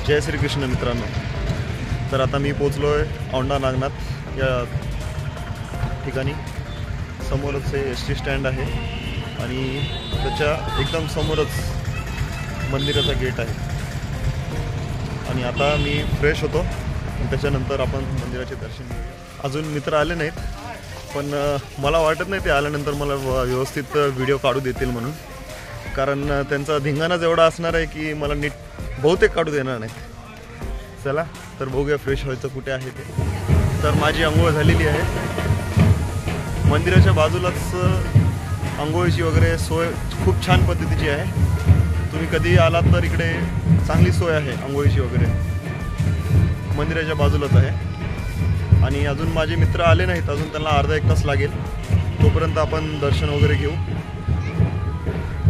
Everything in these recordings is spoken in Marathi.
जय श्री कृष्ण मित्रांनो. तर आता मी पोचलो आहे औंढा नागनाथ या ठिकाणी. समोरच हे एस टी स्टँड आहे आणि त्याच्या एकदम समोरच मंदिराचा गेट आहे. आणि आता मी फ्रेश होतो आणि त्याच्यानंतर आपण मंदिराचे दर्शन घेऊया. अजून मित्र आले नाहीत, पण मला वाटत नाही ते आल्यानंतर मला व्यवस्थित व्हिडिओ काढू देतील म्हणून, कारण त्यांचा धिंगाणाच एवढा असणार आहे की मला नीट बहुतेक काढू देणार नाहीत. चला तर बघूया फ्रेश व्हायचं कुठे आहे ते. तर माझी आंघोळ झालेली आहे. मंदिराच्या बाजूलाच आंघोळीची वगैरे सोय खूप छान पद्धतीची आहे. तुम्ही कधी आलात तर इकडे चांगली सोय आहे आंघोळीची वगैरे. मंदिराच्या बाजूलाच आहे. आणि अजून माझे मित्र आले नाहीत, अजून त्यांना अर्धा एक तास लागेल. तोपर्यंत आपण दर्शन वगैरे घेऊ.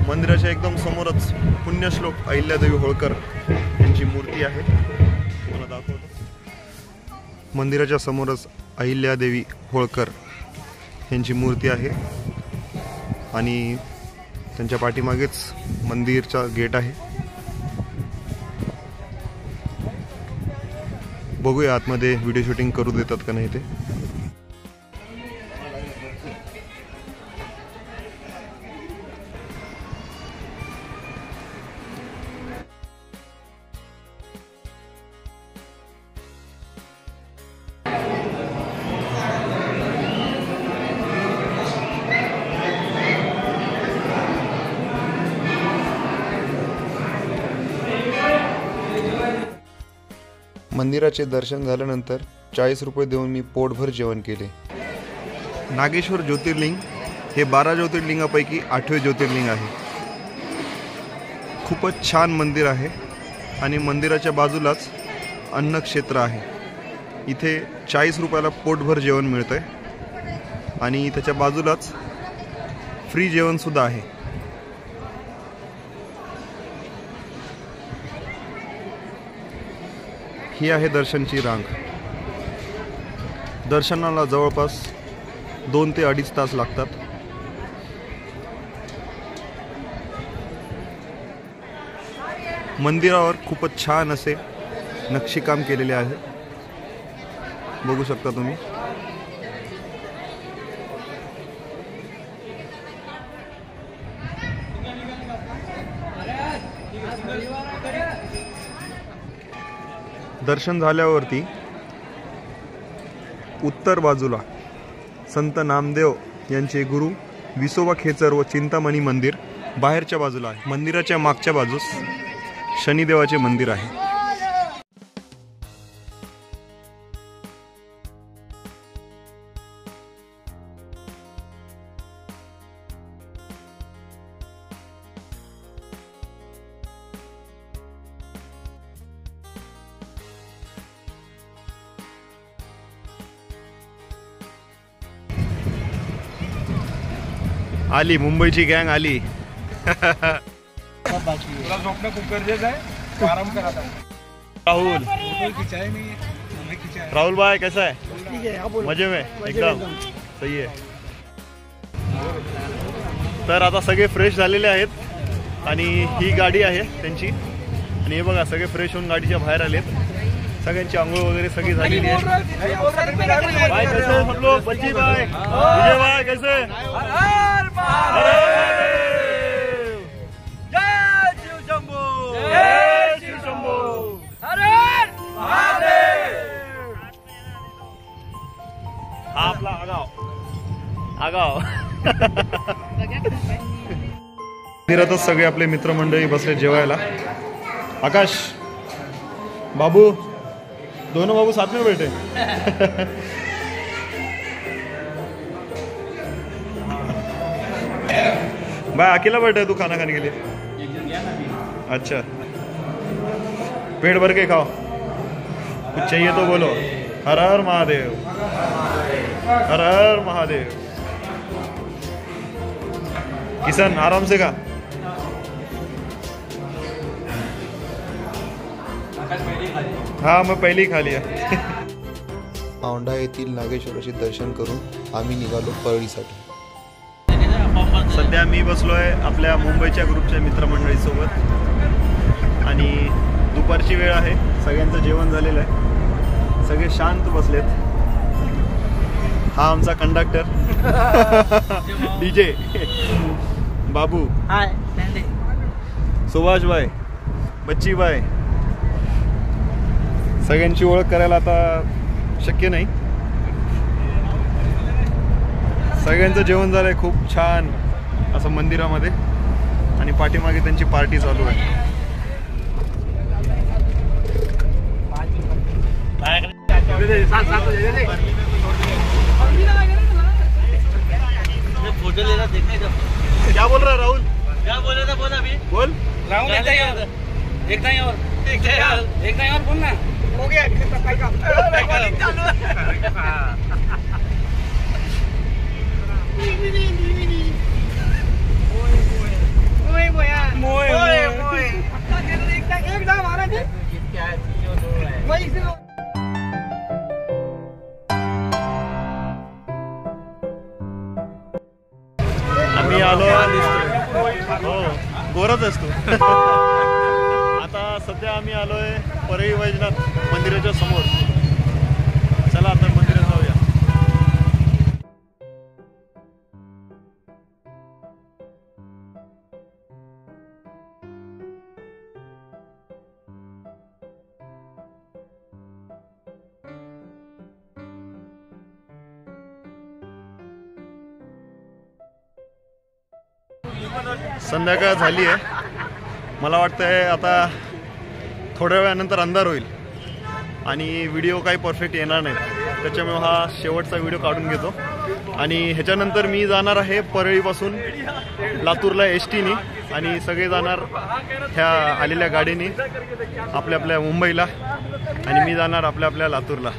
मंदिराच्या एकदम समोरच पुण्यश्लोक अहिल्यादेवी होळकर यांची मूर्ती आहे. तुम्हाला दाखवतो. मंदिराच्या समोरच अहिल्यादेवी होळकर यांची मूर्ती आहे आणि त्यांच्या पाठीमागेच मंदिरचा गेट आहे. बघूया आतमध्ये व्हिडिओ शूटिंग करू देतात का नाही ते. मंदिराचे दर्शन झाल्यानंतर 40 रुपये देऊन मी पोटभर जेवण केले. नागेश्वर ज्योतिर्लिंग हे 12 ज्योतिर्लिंगापैकी 8वे ज्योतिर्लिंग आहे. खूपच छान मंदिर आहे आणि मंदिराच्या बाजूलाच अन्नक्षेत्र आहे. इथे 40 रुपयाला पोटभर जेवण मिळतं आहे आणि त्याच्या बाजूलाच फ्री जेवणसुद्धा आहे. ही आहे दर्शनची रांग. दर्शनाला जवळपास 2 ते 2.5 तास लागतात. मंदिरावर खूपच छान असे नक्षीकाम केलेले आहे. बघू शकता तुम्ही. दर्शन झाल्यावरती उत्तर बाजूला संत नामदेव यांचे गुरु विसोबा खेचर व चिंतामणी मंदिर बाहेरच्या बाजूला आहे. मंदिराच्या मागच्या बाजूस शनिदेवाचे मंदिर आहे. आली मुंबईची गँग आली. तुला झोपणं खूप गरजेचं आहे. आराम करा. राहुल राहुल भाई कैसा है? मजे में एकदम सही आहे. तर आता सगळे फ्रेश झालेले आहेत आणि ही गाडी आहे त्यांची. आणि हे बघा सगळे फ्रेश होऊन गाडीच्या बाहेर आलेत. सगळ्यांची आंघोळ वगैरे सगळी झालेली आहे. भाई कैसे सब लोग? बच्ची भाई, विजय भाई कैसे? जय शिव शंभू, जय शिव शंभू, हर हर महादेव. हा आपला आगाव आगाव. मंदिरातच सगळे आपले मित्रमंडळी बसले जेवायला. आकाश, बाबू, दोनों बाबू साथ में बैठे. भाई अकेला बैठा है तू खाना खाने के लिए? अच्छा, पेट भर के खाओ. कुछ चाहिए तो बोलो. हर हर महादेव, हर हर महादेव. किशन आराम से खा. हाँ मैं पहले ही खा लिया. औंढा येथील नागेश्वराचे दर्शन करून आम्ही निघालो परळीसाठी. सध्या मी बसलो आहे आपल्या मुंबईच्या ग्रुपच्या मित्रमंडळीसोबत आणि दुपारची वेळ आहे, सगळ्यांचं जेवण झालेलं आहे, सगळे शांत बसलेत. हा आमचा कंडक्टर डीजे बाबू, सुभाष भाई, बच्ची भाई. सगळ्यांची ओळख करायला आता शक्य नाही. सगळ्यांचं जेवण झालंय खूप छान असं मंदिरामध्ये आणि पाठीमागे त्यांची पार्टी चालू आहे. फोटो लेना देखने का. क्या बोल रहा है राहुल? क्या बोल रहा था बोल अभी. बोल राहुल एक टाइम और बोल ना. हो गया आम्ही आलो. हो, गोरच असतो. आता सध्या आम्ही आलोय परळी वैजनाथ मंदिराच्या समोर. चला आता मंदिरात जाऊया. संध्याकाळ झाली आहे. मला वाटतंय आता थोड्या वेळानंतर अंधार होईल आणि व्हिडिओ काही परफेक्ट येणार नाहीत. त्याच्यामुळे हा शेवटचा व्हिडिओ काढून घेतो आणि ह्याच्यानंतर मी जाणार आहे परळीपासून लातूरला एसटीनी आणि सगळे जाणार ह्या आलेल्या गाडीने आपल्या आपल्या मुंबईला आणि मी जाणार आपल्या आपल्या लातूरला.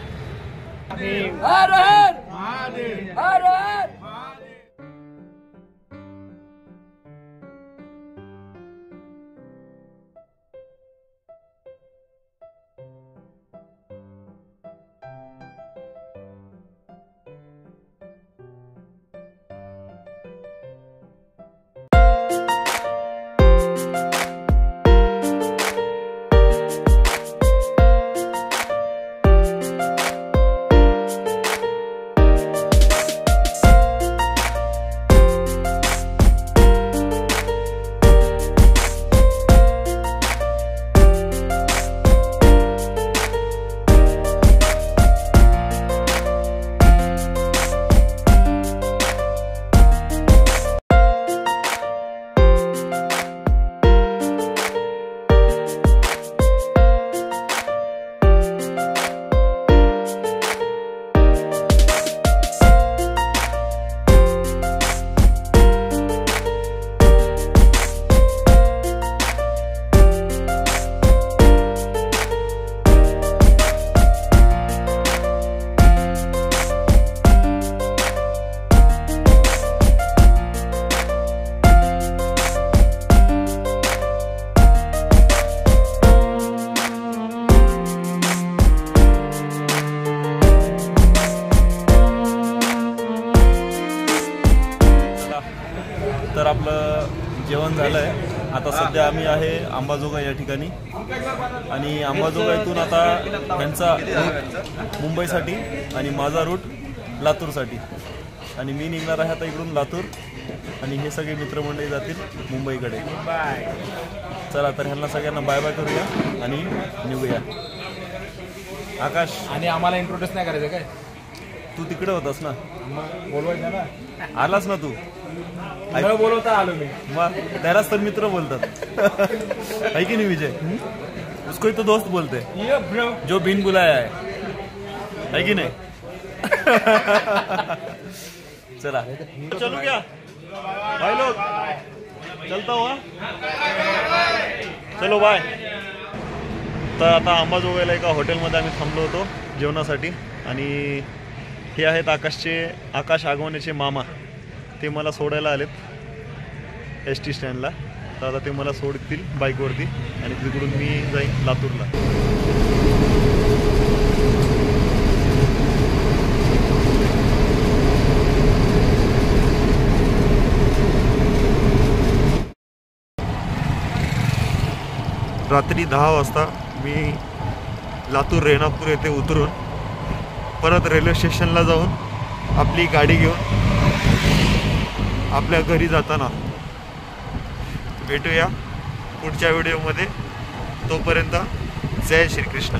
तर आपलं जेवण झालं आहे. आता सध्या आम्ही आहे अंबाजोगाई या ठिकाणी आणि अंबाजोगाईतून आता त्यांचा रूट मुंबईसाठी आणि माझा रूट लातूरसाठी आणि मी निघणार आहे आता इकडून लातूर आणि हे सगळे मित्रमंडळी जातील मुंबईकडे. चला तर ह्यांना सगळ्यांना बाय बाय करूया आणि निघूया. आकाश, आणि आम्हाला इंट्रोड्यूस नाही करायचं काय? तू तिकडे होतास ना, बोलवायचं ना. आलास ना तू? न बोलवता आलो मी. मग त्यालाच तर मित्र बोलतात है की नाही विजय? उसको ही तो दोस्त बोलते जो बिन बुलाया है की नाही? चला चलो क्या भाई लोग, चलता हुआ, चलो बाय. तर आता अंबाजोगाईला एका हॉटेलमध्ये आम्ही थांबलो होतो जेवणासाठी आणि हे आहेत आकाश आगवण्याचे मामा. ते मला सोडायला आलेत एस टी स्टँडला. तर आता ते मला सोडतील बाईकवरती आणि तिकडून मी जाईन लातूरला. रात्री 10 वाजता मी लातूर रेणापूर येथे उतरून परत रेल्वे स्टेशनला जाऊन आपली गाडी घेऊन आपल्या घरी जाताना भेटूया पुढच्या व्हिडिओमध्ये. तोपर्यंत जय श्रीकृष्ण.